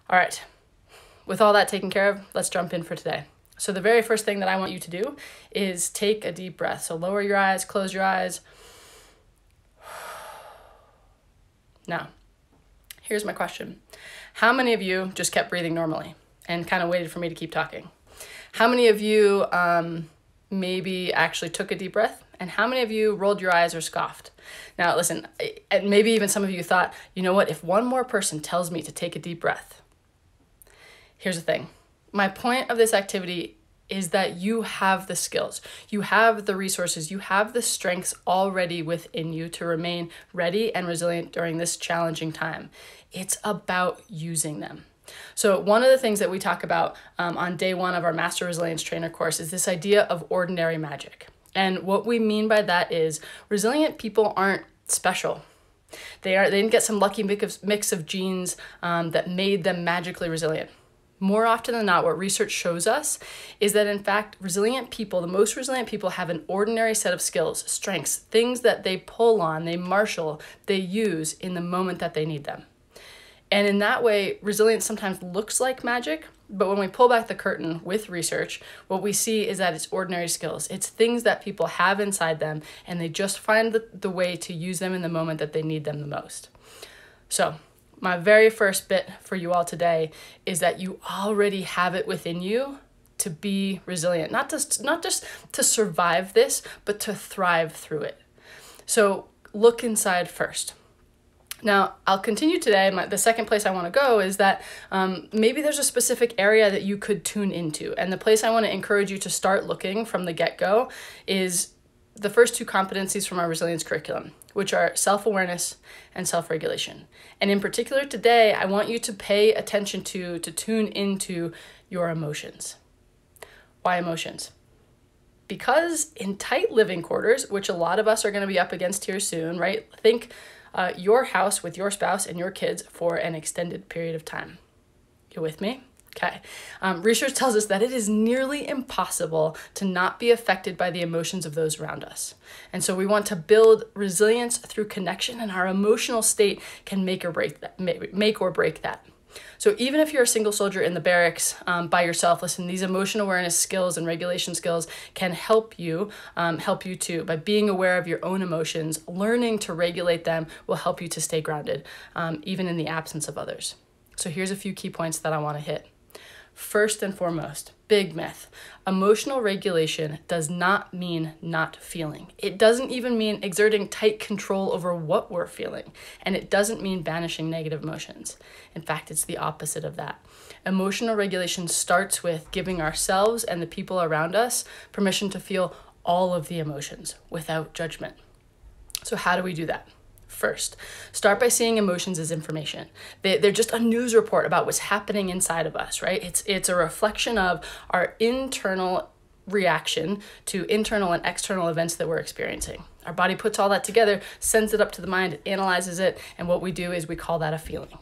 All right, with all that taken care of, let's jump in for today. So the very first thing that I want you to do is take a deep breath. So lower your eyes, close your eyes. Now, here's my question. How many of you just kept breathing normally and kind of waited for me to keep talking? How many of you maybe actually took a deep breath? And how many of you rolled your eyes or scoffed? Now, listen, and maybe even some of you thought, you know what, if one more person tells me to take a deep breath. Here's the thing. My point of this activity is that you have the skills, you have the resources, you have the strengths already within you to remain ready and resilient during this challenging time. It's about using them. So one of the things that we talk about on day one of our Master Resilience Trainer course is this idea of ordinary magic. And what we mean by that is resilient people aren't special. They didn't get some lucky mix of genes that made them magically resilient. More often than not, what research shows us is that, in fact, resilient people, the most resilient people, have an ordinary set of skills, strengths, things that they pull on, they marshal, they use in the moment that they need them. And in that way, resilience sometimes looks like magic, but when we pull back the curtain with research, what we see is that it's ordinary skills. It's things that people have inside them, and they just find the way to use them in the moment that they need them the most. So, my very first bit for you all today is that you already have it within you to be resilient, not just to survive this, but to thrive through it. So look inside first. Now, I'll continue today. The second place I want to go is that maybe there's a specific area that you could tune into. And the place I want to encourage you to start looking from the get-go is the first two competencies from our resilience curriculum, which are self-awareness and self-regulation. And in particular today, I want you to pay attention to tune into your emotions. Why emotions? Because in tight living quarters, which a lot of us are going to be up against here soon, right? Think your house with your spouse and your kids for an extended period of time. You with me? Okay. Research tells us that it is nearly impossible to not be affected by the emotions of those around us. And so we want to build resilience through connection, and our emotional state can make or break that. So even if you're a single soldier in the barracks by yourself, listen, these emotion awareness skills and regulation skills can help you too. By being aware of your own emotions, learning to regulate them will help you to stay grounded, even in the absence of others. So here's a few key points that I want to hit. First and foremost, big myth. Emotional regulation does not mean not feeling. It doesn't even mean exerting tight control over what we're feeling. And it doesn't mean banishing negative emotions. In fact, it's the opposite of that. Emotional regulation starts with giving ourselves and the people around us permission to feel all of the emotions without judgment. So how do we do that? First, start by seeing emotions as information. They're just a news report about what's happening inside of us, right? It's a reflection of our internal reaction to internal and external events that we're experiencing. Our body puts all that together, sends it up to the mind, it analyzes it, and what we do is we call that a feeling.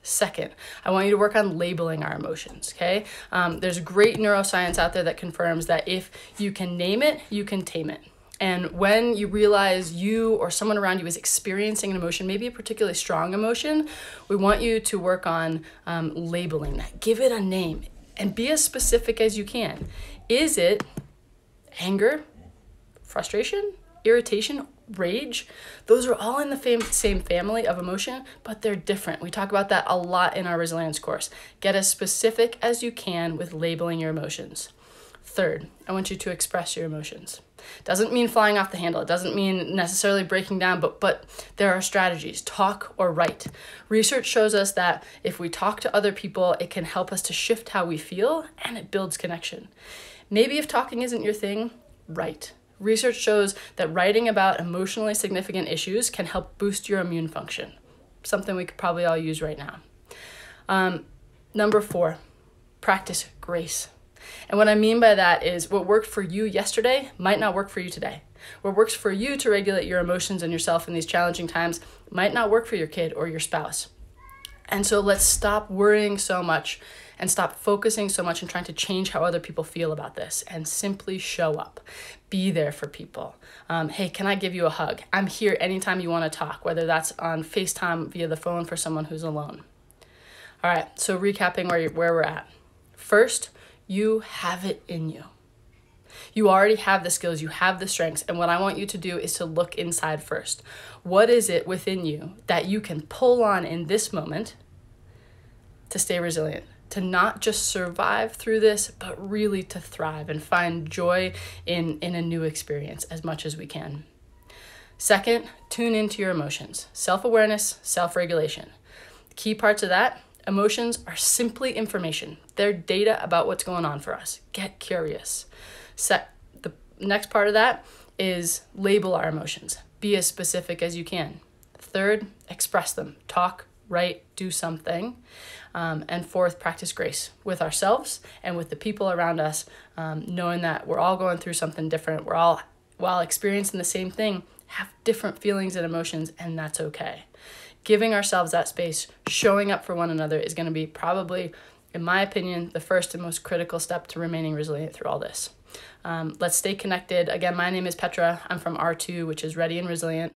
Second, I want you to work on labeling our emotions, okay? There's great neuroscience out there that confirms that if you can name it, you can tame it. And when you realize you or someone around you is experiencing an emotion, maybe a particularly strong emotion, we want you to work on labeling that. Give it a name and be as specific as you can. Is it anger, frustration, irritation, rage? Those are all in the same family of emotion, but they're different. We talk about that a lot in our resilience course. Get as specific as you can with labeling your emotions. Third, I want you to express your emotions. Doesn't mean flying off the handle. It doesn't mean necessarily breaking down, but there are strategies. Talk or write. Research shows us that if we talk to other people, it can help us to shift how we feel, and it builds connection. Maybe if talking isn't your thing, write. Research shows that writing about emotionally significant issues can help boost your immune function. Something we could probably all use right now. Number 4, practice grace. And what I mean by that is what worked for you yesterday might not work for you today. What works for you to regulate your emotions and yourself in these challenging times might not work for your kid or your spouse. And so let's stop worrying so much and stop focusing so much and trying to change how other people feel about this, and simply show up. Be there for people. Hey, can I give you a hug? I'm here anytime you want to talk, whether that's on FaceTime via the phone for someone who's alone. All right, so recapping where we're at. First, you have it in you. You already have the skills, you have the strengths, and what I want you to do is to look inside first. What is it within you that you can pull on in this moment to stay resilient? To not just survive through this, but really to thrive and find joy in a new experience as much as we can. Second, tune into your emotions. Self-awareness, self-regulation. Key parts of that: emotions are simply information. They're data about what's going on for us. Get curious. The next part of that is label our emotions. Be as specific as you can. Third, express them. Talk, write, do something. And fourth, practice grace with ourselves and with the people around us, knowing that we're all going through something different. We're all, while experiencing the same thing, have different feelings and emotions, and that's okay. Giving ourselves that space, showing up for one another is going to be probably, in my opinion, the first and most critical step to remaining resilient through all this. Let's stay connected. Again, my name is Petra. I'm from R2, which is Ready and Resilient.